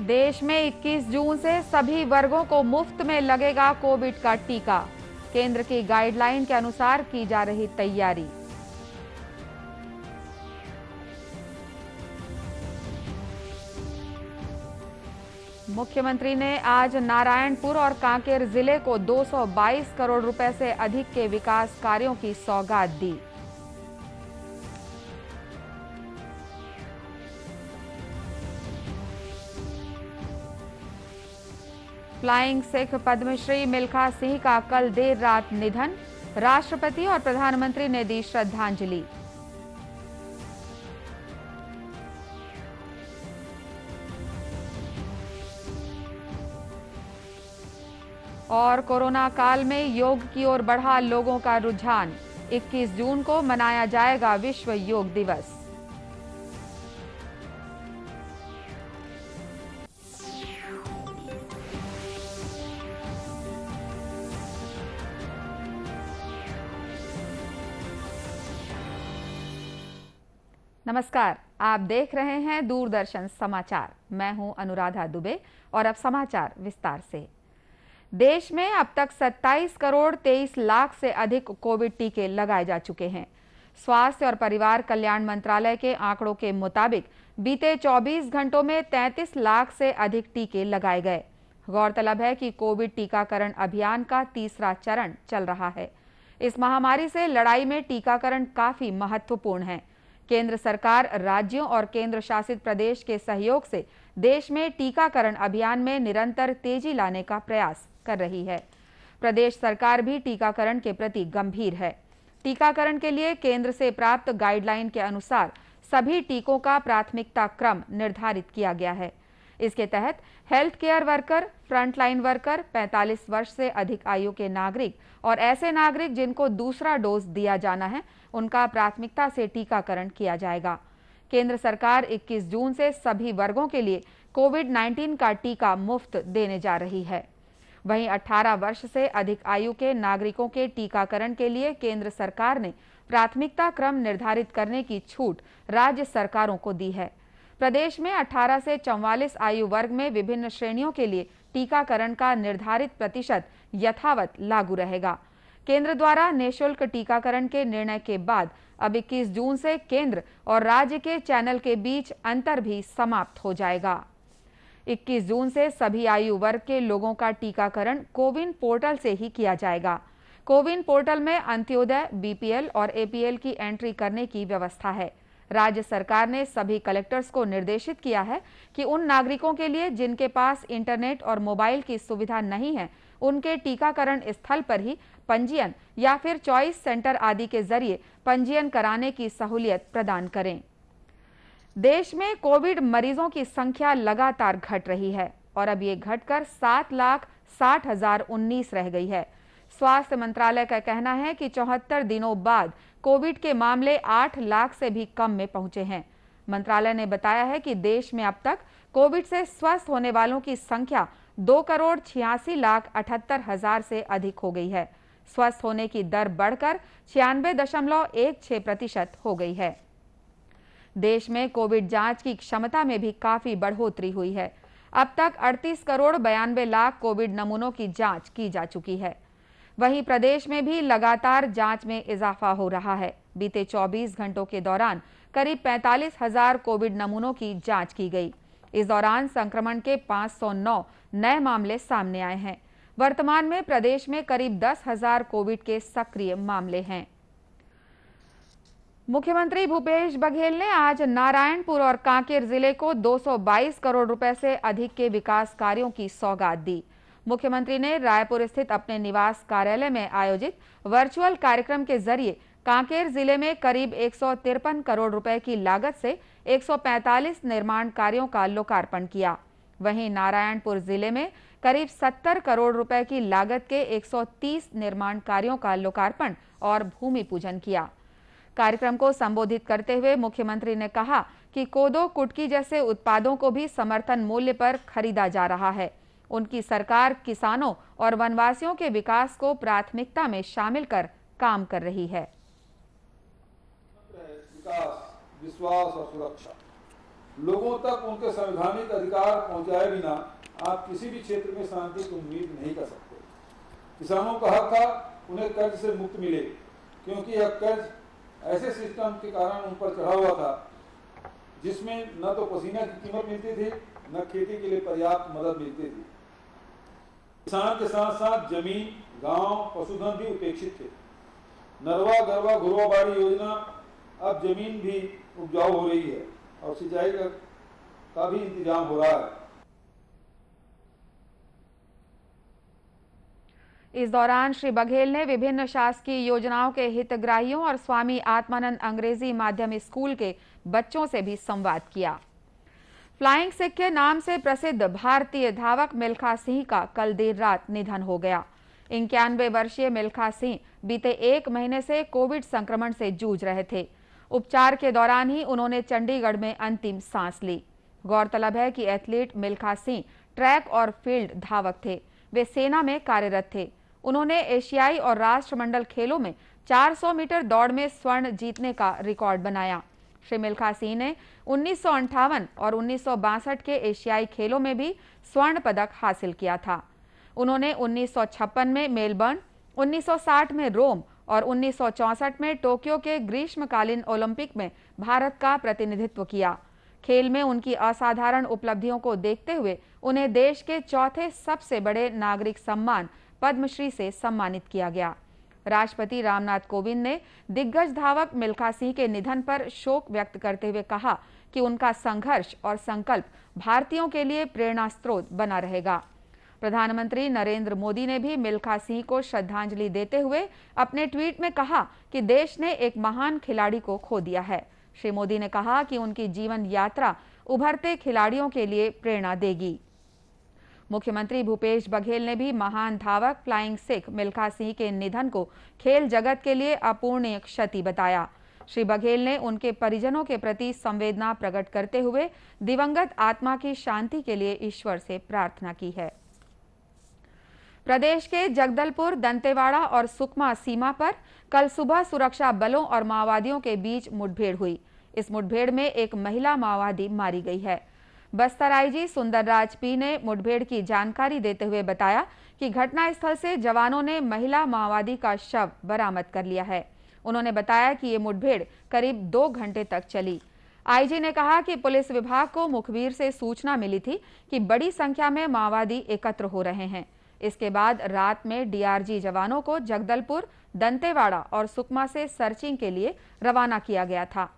देश में 21 जून से सभी वर्गों को मुफ्त में लगेगा कोविड का टीका। केंद्र की गाइडलाइन के अनुसार की जा रही तैयारी। मुख्यमंत्री ने आज नारायणपुर और कांकेर जिले को 222 करोड़ रुपए से अधिक के विकास कार्यों की सौगात दी। फ्लाइंग सिख पद्मश्री मिल्खा सिंह का कल देर रात निधन। राष्ट्रपति और प्रधानमंत्री ने दी श्रद्धांजलि। और कोरोना काल में योग की ओर बढ़ा लोगों का रुझान। 21 जून को मनाया जाएगा विश्व योग दिवस। नमस्कार, आप देख रहे हैं दूरदर्शन समाचार। मैं हूं अनुराधा दुबे और अब समाचार विस्तार से। देश में अब तक 27 करोड़ 23 लाख से अधिक कोविड टीके लगाए जा चुके हैं। स्वास्थ्य और परिवार कल्याण मंत्रालय के आंकड़ों के मुताबिक बीते 24 घंटों में 33 लाख से अधिक टीके लगाए गए। गौरतलब है कि कोविड टीकाकरण अभियान का तीसरा चरण चल रहा है। इस महामारी से लड़ाई में टीकाकरण काफी महत्वपूर्ण है। केंद्र सरकार राज्यों और केंद्र शासित प्रदेश के सहयोग से देश में टीकाकरण अभियान में निरंतर तेजी लाने का प्रयास कर रही है। प्रदेश सरकार भी टीकाकरण के प्रति गंभीर है। टीकाकरण के लिए केंद्र से प्राप्त गाइडलाइन के अनुसार सभी टीकों का प्राथमिकता क्रम निर्धारित किया गया है। इसके तहत health care worker, frontline worker, 45 वर्ष से अधिक आयु के नागरिक और ऐसे नागरिक जिनको दूसरा डोज दिया जाना है, उनका प्राथमिकता से टीकाकरण किया जाएगा। केंद्र सरकार 21 जून से सभी वर्गों के लिए कोविड-19 का टीका मुफ्त देने जा रही है। वहीं 18 वर्ष से अधिक आयु के नागरिकों के टीकाकरण के लिए केंद्र सरकार ने प्राथमिकता क्रम निर्धारित करने की छूट राज्य सरकारों को दी है। प्रदेश में 18 से 44 आयु वर्ग में विभिन्न श्रेणियों के लिए टीकाकरण का निर्धारित प्रतिशत यथावत लागू रहेगा। केंद्र द्वारा निःशुल्क टीकाकरण के निर्णय के बाद अब 21 जून से केंद्र और राज्य के चैनल के बीच अंतर भी समाप्त हो जाएगा। 21 जून से सभी आयु वर्ग के लोगों का टीकाकरण कोविन पोर्टल से ही किया जाएगा। कोविन पोर्टल में अंत्योदय, बीपीएल और एपीएल की एंट्री करने की व्यवस्था है। राज्य सरकार ने सभी कलेक्टर्स को निर्देशित किया है कि उन नागरिकों के लिए जिनके पास इंटरनेट और मोबाइल की सुविधा नहीं है, उनके टीकाकरण स्थल पर ही पंजीयन या फिर चॉइस सेंटर आदि के जरिए पंजीयन कराने की सहूलियत प्रदान करें। देश में कोविड मरीजों की संख्या लगातार घट रही है और अब ये घटकर 7,60,019 रह गई है। स्वास्थ्य मंत्रालय का कहना है कि 74 दिनों बाद कोविड के मामले 8 लाख से भी कम में पहुंचे हैं। मंत्रालय ने बताया है कि देश में अब तक कोविड से स्वस्थ होने वालों की संख्या 2,86,78,000 से अधिक हो गई है। स्वस्थ होने की दर बढ़कर 96.16% हो गई है। देश में कोविड जांच की क्षमता में भी काफी बढ़ोतरी हुई है। अब तक 38 करोड़ 92 लाख कोविड नमूनों की जांच की जा चुकी है। वहीं प्रदेश में भी लगातार जांच में इजाफा हो रहा है। बीते 24 घंटों के दौरान करीब 45,000 कोविड नमूनों की जांच की गई। इस दौरान संक्रमण के 509 नए मामले सामने आए हैं। वर्तमान में प्रदेश में करीब 10,000 कोविड के सक्रिय मामले हैं। मुख्यमंत्री भूपेश बघेल ने आज नारायणपुर और कांकेर जिले को 222 करोड़ रुपए से अधिक के विकास कार्यों की सौगात दी। मुख्यमंत्री ने रायपुर स्थित अपने निवास कार्यालय में आयोजित वर्चुअल कार्यक्रम के जरिए कांकेर जिले में करीब 153 करोड़ रुपए की लागत से 145 निर्माण कार्यों का लोकार्पण किया। वहीं नारायणपुर जिले में करीब 70 करोड़ रुपए की लागत के 130 निर्माण कार्यों का लोकार्पण और भूमि पूजन किया। कार्यक्रम को संबोधित करते हुए मुख्यमंत्री ने कहा कि कोदो, कुटकी जैसे उत्पादों को भी समर्थन मूल्य पर खरीदा जा रहा है। उनकी सरकार किसानों और वनवासियों के विकास को प्राथमिकता में शामिल कर काम कर रही है। विकास, विश्वास और सुरक्षा लोगों तक उनके संवैधानिक अधिकार पहुंचाए बिना आप किसी भी क्षेत्र में शांति की उम्मीद नहीं कर सकते। किसानों का हक था उन्हें कर्ज से मुक्त मिले, क्योंकि यह कर्ज ऐसे सिस्टम के कारण उन पर चढ़ा हुआ था जिसमें न तो पसीना की कीमत मिलती थी, न खेती के लिए पर्याप्त मदद मिलती थी। किसान के साथ साथ जमीन, गांव, पशुधन भी उपेक्षित थे। नरवा गरवा घुरवा बाड़ी योजना, अब जमीन भी उपजाऊ हो रही है और सिंचाई का भी इंतजाम हो रहा है। इस दौरान श्री बघेल ने विभिन्न शासकीय योजनाओं के हितग्राहियों और स्वामी आत्मानंद अंग्रेजी माध्यम स्कूल के बच्चों से भी संवाद किया। फ्लाइंग सिख के नाम से प्रसिद्ध भारतीय धावक मिल्खा सिंह का कल देर रात निधन हो गया। 91 वर्षीय मिल्खा सिंह बीते 1 महीने से कोविड संक्रमण से जूझ रहे थे। उपचार के दौरान ही उन्होंने चंडीगढ़ में अंतिम सांस ली। गौरतलब है कि एथलीट मिल्खा सिंह ट्रैक और फील्ड धावक थे। वे सेना में कार्यरत थे। उन्होंने एशियाई और राष्ट्रमंडल खेलों में 400 मीटर दौड़ में स्वर्ण जीतने का रिकॉर्ड बनाया। श्री मिल्खा सिंह ने 1958 और 1962 के एशियाई खेलों में भी स्वर्ण पदक हासिल किया था। उन्होंने 1956 में मेलबर्न, 1960 में रोम और 1964 में टोक्यो के ग्रीष्मकालीन ओलंपिक में भारत का प्रतिनिधित्व किया। खेल में उनकी असाधारण उपलब्धियों को देखते हुए उन्हें देश के चौथे सबसे बड़े नागरिक सम्मान पद्मश्री से सम्मानित किया गया। राष्ट्रपति रामनाथ कोविंद ने दिग्गज धावक मिल्खा सिंह के निधन पर शोक व्यक्त करते हुए कहा कि उनका संघर्ष और संकल्प भारतीयों के लिए प्रेरणा स्रोत बना रहेगा। प्रधानमंत्री नरेंद्र मोदी ने भी मिल्खा सिंह को श्रद्धांजलि देते हुए अपने ट्वीट में कहा कि देश ने एक महान खिलाड़ी को खो दिया है। श्री मोदी ने कहा कि उनकी जीवन यात्रा उभरते खिलाड़ियों के लिए प्रेरणा देगी। मुख्यमंत्री भूपेश बघेल ने भी महान धावक फ्लाइंग सिख मिल्खा सिंह के निधन को खेल जगत के लिए अपूरणीय क्षति बताया। श्री बघेल ने उनके परिजनों के प्रति संवेदना प्रकट करते हुए दिवंगत आत्मा की शांति के लिए ईश्वर से प्रार्थना की है। प्रदेश के जगदलपुर, दंतेवाड़ा और सुकमा सीमा पर कल सुबह सुरक्षा बलों और माओवादियों के बीच मुठभेड़ हुई। इस मुठभेड़ में एक महिला माओवादी मारी गई है। बस्तर आईजी सुंदरराज पी ने मुठभेड़ की जानकारी देते हुए बताया कि घटनास्थल से जवानों ने महिला माओवादी का शव बरामद कर लिया है। उन्होंने बताया कि ये मुठभेड़ करीब 2 घंटे तक चली। आईजी ने कहा कि पुलिस विभाग को मुखबिर से सूचना मिली थी कि बड़ी संख्या में माओवादी एकत्र हो रहे हैं। इसके बाद रात में डीआरजी जवानों को जगदलपुर, दंतेवाड़ा और सुकमा से सर्चिंग के लिए रवाना किया गया था।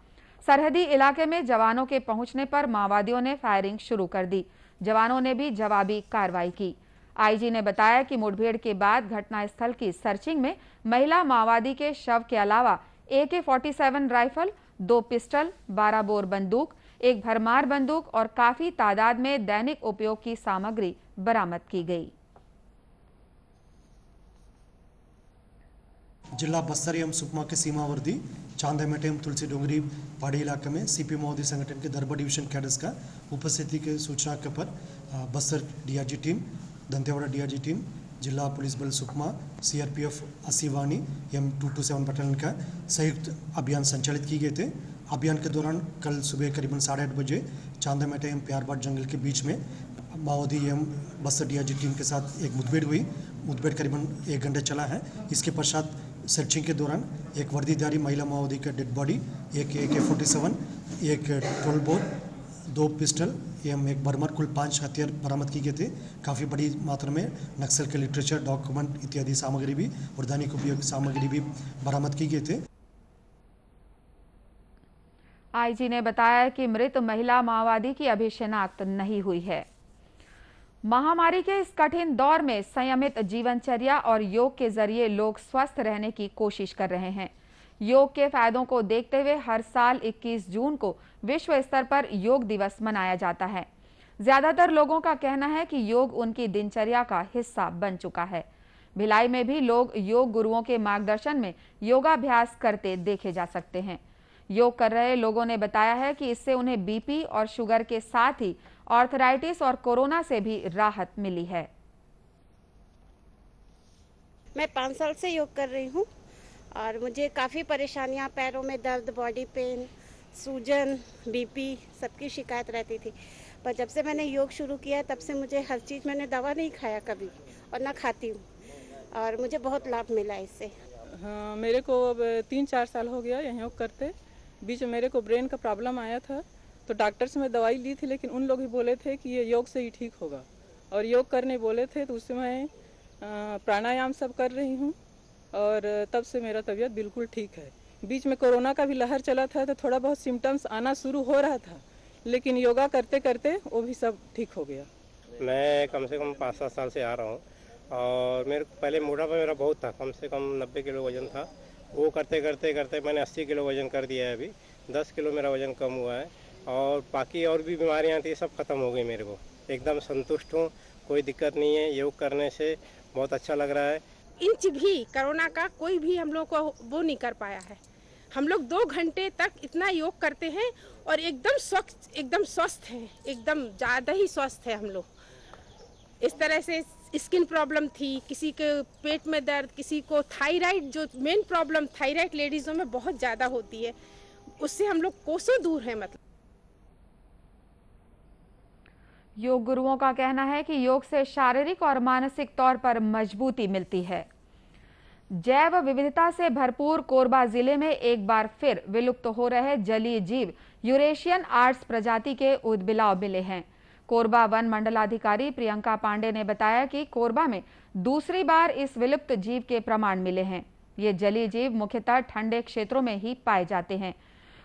सरहदी इलाके में जवानों के पहुंचने पर माओवादियों ने फायरिंग शुरू कर दी। जवानों ने भी जवाबी कार्रवाई की। आईजी ने बताया कि मुठभेड़ के बाद घटनास्थल की सर्चिंग में महिला माओवादी के शव के अलावा AK-47 राइफल, 2 पिस्टल, 12 बोर बंदूक, एक भरमार बंदूक और काफी तादाद में दैनिक उपयोग की सामग्री बरामद की गई। जिला बस्तर एवं सुकमा के सीमावर्ती चांदामेट एवं तुलसी डोंगरी पहाड़ी इलाके में सीपी माओवादी संगठन के दरबा डिवीजन कैडर्स का उपस्थिति के सूचना के पर Bastar DRG team, Dantewada DRG team, जिला पुलिस बल सुकमा, CRPF 80 वाणी M227 बटालियन का संयुक्त अभियान संचालित किए गए थे। अभियान के दौरान कल सुबह करीबन 8:30 बजे चांदामेट एवं प्यारबाट जंगल के बीच में माओवादी एवं बस्तर डीआरजी टीम के साथ एक मुठभेड़ हुई। मुठभेड़ करीबन 1 घंटे चला है। इसके पश्चात सर्चिंग के दौरान एक वर्दीधारी महिला माओवादी का डेड बॉडी, एक AK-47, एक 12 बोर, 2 पिस्टल एवं एक बर्मर, कुल 5 हथियार बरामद किए गए थे। काफ़ी बड़ी मात्रा में नक्सल के लिटरेचर, डॉक्यूमेंट इत्यादि सामग्री भी और दैनिक उपयोग सामग्री भी बरामद की गए थे। आईजी ने बताया कि मृत महिला माओवादी की अभी शिनाख्त नहीं हुई है। महामारी के इस कठिन दौर में संयमित जीवनचर्या और योग के जरिए लोग स्वस्थ रहने की कोशिश कर रहे हैं। योग के फायदों को देखते हुए हर साल 21 जून को विश्व स्तर पर योग दिवस मनाया जाता है। ज्यादातर लोगों का कहना है कि योग उनकी दिनचर्या का हिस्सा बन चुका है। भिलाई में भी लोग योग गुरुओं के मार्गदर्शन में योगाभ्यास करते देखे जा सकते हैं। योग कर रहे लोगों ने बताया है कि इससे उन्हें बीपी और शुगर के साथ ही आर्थराइटिस और कोरोना से भी राहत मिली है। मैं 5 साल से योग कर रही हूँ और मुझे काफ़ी परेशानियाँ, पैरों में दर्द, बॉडी पेन, सूजन, बीपी सबकी शिकायत रहती थी। पर जब से मैंने योग शुरू किया तब से मुझे हर चीज़, मैंने दवा नहीं खाया कभी और ना खाती हूँ, और मुझे बहुत लाभ मिला इससे। हाँ, मेरे को अब 3-4 साल हो गया यहाँ योग करते। बीच में मेरे को ब्रेन का प्रॉब्लम आया था, तो डॉक्टर से मैं दवाई ली थी, लेकिन उन लोग ही बोले थे कि ये योग से ही ठीक होगा, और योग करने बोले थे। तो उससे मैं प्राणायाम सब कर रही हूँ, और तब से मेरा तबीयत बिल्कुल ठीक है। बीच में कोरोना का भी लहर चला था, तो थोड़ा बहुत सिम्टम्स आना शुरू हो रहा था, लेकिन योगा करते करते वो भी सब ठीक हो गया। मैं कम से कम 5-7 साल से आ रहा हूँ, और मेरे पहले मोटापा मेरा बहुत था, कम से कम 90 किलो वज़न था। वो करते करते करते मैंने 80 किलो वज़न कर दिया है। अभी 10 किलो मेरा वज़न कम हुआ है, और बाकी और भी बीमारियाँ थी सब खत्म हो गई। मेरे को एकदम संतुष्ट हूँ, कोई दिक्कत नहीं है। योग करने से बहुत अच्छा लग रहा है। इंच भी कोरोना का कोई भी हम लोग को वो नहीं कर पाया है। हम लोग 2 घंटे तक इतना योग करते हैं और एकदम स्वस्थ हैं, एकदम ज़्यादा ही स्वस्थ है हम लोग। इस तरह से स्किन प्रॉब्लम थी, किसी के पेट में दर्द, किसी को थायराइड, जो मेन प्रॉब्लम थायराइड लेडीज़ों में बहुत ज़्यादा होती है, उससे हम लोग कोसों दूर हैं। मतलब योग गुरुओं का कहना है कि योग से शारीरिक और मानसिक तौर पर मजबूती मिलती है। जैव विविधता से भरपूर कोरबा जिले में एक बार फिर विलुप्त हो रहे जलीय जीव यूरेशियन आर्ट्स प्रजाति के उदबिलाव मिले हैं। कोरबा वन मंडलाधिकारी प्रियंका पांडे ने बताया कि कोरबा में दूसरी बार इस विलुप्त जीव के प्रमाण मिले हैं। ये जलीय जीव मुख्यतः ठंडे क्षेत्रों में ही पाए जाते हैं।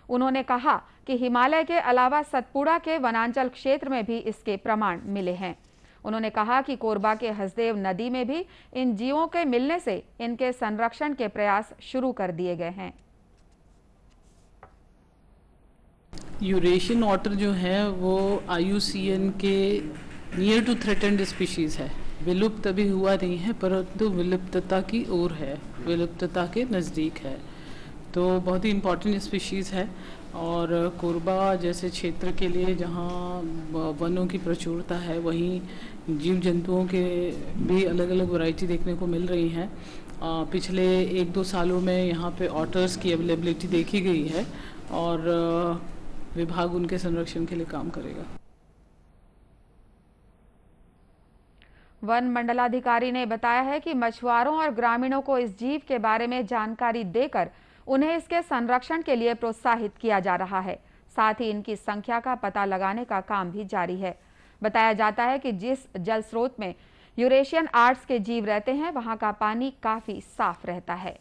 उन्होंने कहा कि हिमालय के अलावा सतपुड़ा के वनांचल क्षेत्र में भी इसके प्रमाण मिले हैं। उन्होंने कहा कि कोरबा के हसदेव नदी में भी इन जीवों के मिलने से इनके संरक्षण के प्रयास शुरू कर दिए गए हैं। यूरेशियन ऑटर जो है वो IUCN के नियर टू थ्रेटेंड स्पीशीज है। विलुप्त अभी हुआ नहीं है, परंतु विलुप्तता की ओर है, विलुप्तता के नज़दीक है। तो बहुत ही इम्पॉर्टेंट स्पीशीज़ है, और कोरबा जैसे क्षेत्र के लिए जहाँ वनों की प्रचुरता है, वहीं जीव जंतुओं के भी अलग अलग वैरायटी देखने को मिल रही हैं। पिछले 1-2 सालों में यहाँ पे ऑटर्स की अवेलेबिलिटी देखी गई है, और विभाग उनके संरक्षण के लिए काम करेगा। वन मंडलाधिकारी ने बताया है कि मछुआरों और ग्रामीणों को इस जीव के बारे में जानकारी देकर उन्हें इसके संरक्षण के लिए प्रोत्साहित किया जा रहा है। साथ ही इनकी संख्या का पता लगाने का काम भी जारी है। बताया जाता है कि जिस जल स्रोत में यूरेशियन आर्ट्स के जीव रहते हैं, वहां का पानी काफी साफ रहता है।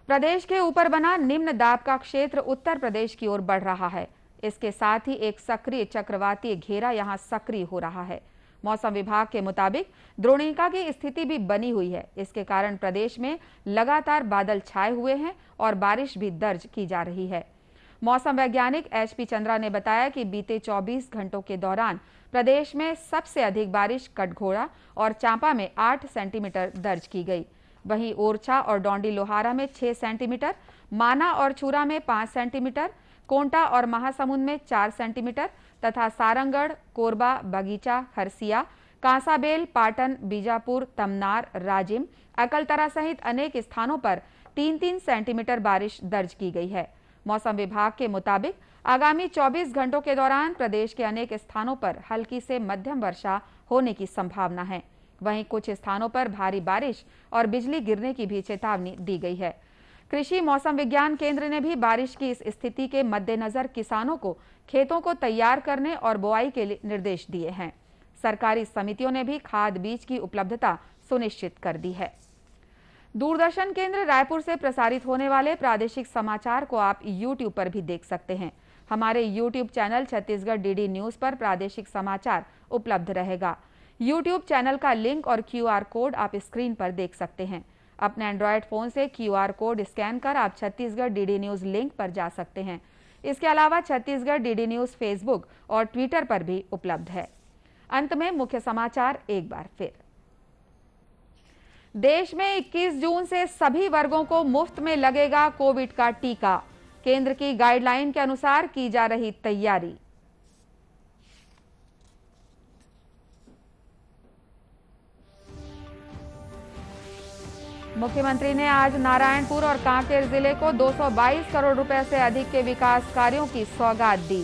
प्रदेश के ऊपर बना निम्न दाब का क्षेत्र उत्तर प्रदेश की ओर बढ़ रहा है। इसके साथ ही एक सक्रिय चक्रवातीय घेरा यहां सक्रिय हो रहा है। मौसम विभाग के मुताबिक द्रोणिका की स्थिति भी बनी हुई है। इसके कारण प्रदेश में लगातार बादल छाए हुए हैं और बारिश भी दर्ज की जा रही है। मौसम वैज्ञानिक HP चंद्रा ने बताया कि बीते 24 घंटों के दौरान प्रदेश में सबसे अधिक बारिश कटघोरा और चांपा में 8 सेंटीमीटर दर्ज की गई। वहीं ओरछा और डोंडी लोहारा में 6 सेंटीमीटर, माना और छुरा में 5 सेंटीमीटर, कोंटा और महासमुंद में 4 सेंटीमीटर तथा सारंगढ़, कोरबा, बगीचा, खरसिया, कांसाबेल, पाटन, बीजापुर, तमनार, राजिम, अकलतरा सहित अनेक स्थानों पर 3-3 सेंटीमीटर बारिश दर्ज की गई है। मौसम विभाग के मुताबिक आगामी 24 घंटों के दौरान प्रदेश के अनेक स्थानों पर हल्की से मध्यम वर्षा होने की संभावना है। वहीं कुछ स्थानों पर भारी बारिश और बिजली गिरने की भी चेतावनी दी गई है। कृषि मौसम विज्ञान केंद्र ने भी बारिश की इस स्थिति के मद्देनजर किसानों को खेतों को तैयार करने और बुआई के लिए निर्देश दिए हैं। सरकारी समितियों ने भी खाद बीज की उपलब्धता सुनिश्चित कर दी है। दूरदर्शन केंद्र रायपुर से प्रसारित होने वाले प्रादेशिक समाचार को आप YouTube पर भी देख सकते हैं। हमारे YouTube channel Chhattisgarh DD news पर प्रादेशिक समाचार उपलब्ध रहेगा। YouTube चैनल का लिंक और QR कोड आप स्क्रीन पर देख सकते हैं। अपने एंड्रॉयड फोन से QR कोड स्कैन कर आप छत्तीसगढ़ DD न्यूज़ लिंक पर जा सकते हैं। इसके अलावा छत्तीसगढ़ DD न्यूज़ फेसबुक और ट्विटर पर भी उपलब्ध है। अंत में मुख्य समाचार एक बार फिर। देश में 21 जून से सभी वर्गों को मुफ्त में लगेगा कोविड का टीका। केंद्र की गाइडलाइन के अनुसार की जा रही तैयारी। मुख्यमंत्री ने आज नारायणपुर और कांकेर जिले को 222 करोड़ रुपए से अधिक के विकास कार्यों की सौगात दी।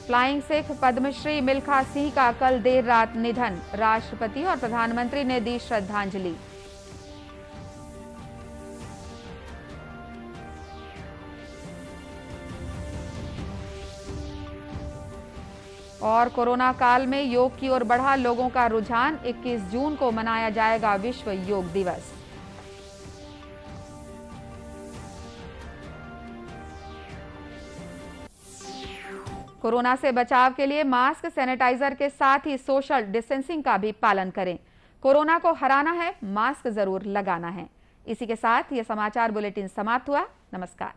फ्लाइंग सिख पद्मश्री मिल्खा सिंह का कल देर रात निधन, राष्ट्रपति और प्रधानमंत्री ने दी श्रद्धांजलि। और कोरोना काल में योग की ओर बढ़ा लोगों का रुझान, 21 जून को मनाया जाएगा विश्व योग दिवस। कोरोना से बचाव के लिए मास्क, सैनिटाइजर के साथ ही सोशल डिस्टेंसिंग का भी पालन करें। कोरोना को हराना है, मास्क जरूर लगाना है। इसी के साथ ये समाचार बुलेटिन समाप्त हुआ। नमस्कार।